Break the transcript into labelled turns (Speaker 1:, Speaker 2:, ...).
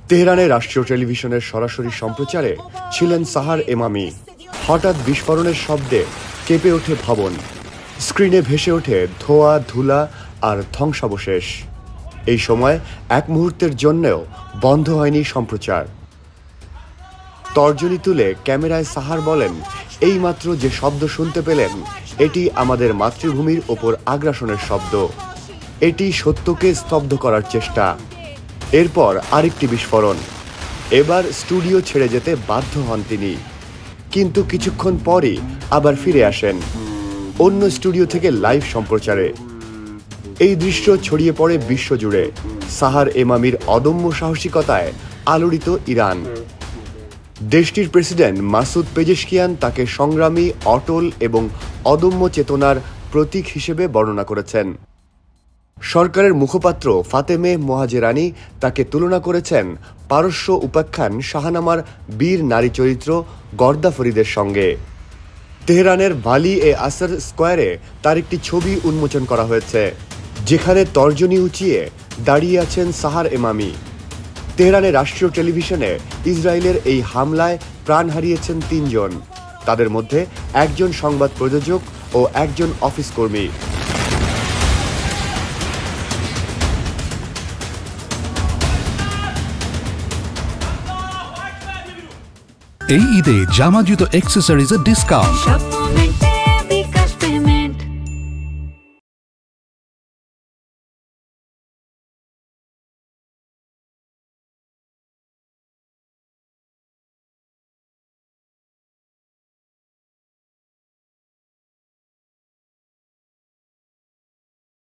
Speaker 1: তেহরানের রাষ্ট্রীয় টেলিভিশনের সরাসরি সম্প্রচারে ছিলেন সাহার এমামি। হঠাৎ বিস্ফোরণের শব্দে কেঁপে ওঠে ভবন। স্ক্রিনে ভেসে ওঠে ধোঁয়া, ধুলা আর ধ্বংসাবশেষ। এই সময় এক মুহূর্তের জন্যও বন্ধ হয়নি সম্প্রচার। তর্জনী তুলে ক্যামেরায় সাহার বলেন, এইমাত্র যে শব্দ শুনতে পেলেন এটি আমাদের মাতৃভূমির ওপর আগ্রাসনের শব্দ। এটি সত্যকে স্তব্ধ করার চেষ্টা। এরপর আরেকটি বিস্ফোরণ। এবার স্টুডিও ছেড়ে যেতে বাধ্য হন তিনি, কিন্তু কিছুক্ষণ পরই আবার ফিরে আসেন অন্য স্টুডিও থেকে লাইভ সম্প্রচারে। এই দৃশ্য ছড়িয়ে পড়ে বিশ্বজুড়ে। সাহার এমামির অদম্য সাহসিকতায় আলোড়িত ইরান। দেশটির প্রেসিডেন্ট মাসুদ পেজেশকিয়ান তাকে সংগ্রামী, অটল এবং অদম্য চেতনার প্রতীক হিসেবে বর্ণনা করেছেন। সরকারের মুখপাত্র ফাতেমে মোহাজেরানি তাকে তুলনা করেছেন পারস্য উপাখ্যান শাহনামার বীর নারী চরিত্র গর্দা ফরিদের সঙ্গে। তেহরানের ভালি-এ-আসর স্কোয়ারে তার একটি ছবি উন্মোচন করা হয়েছে, যেখানে তর্জনী উঁচিয়ে দাঁড়িয়ে আছেন সাহার এমামি। তেহরানের রাষ্ট্রীয় টেলিভিশনে ইসরায়েলের এই হামলায় প্রাণ হারিয়েছেন ৩ জন। তাদের মধ্যে একজন সংবাদ প্রযোজক ও একজন অফিস কর্মী।
Speaker 2: এই ঈদে জামা জুতো অ্যাক্সেসরিজের ডিসকাউন্ট।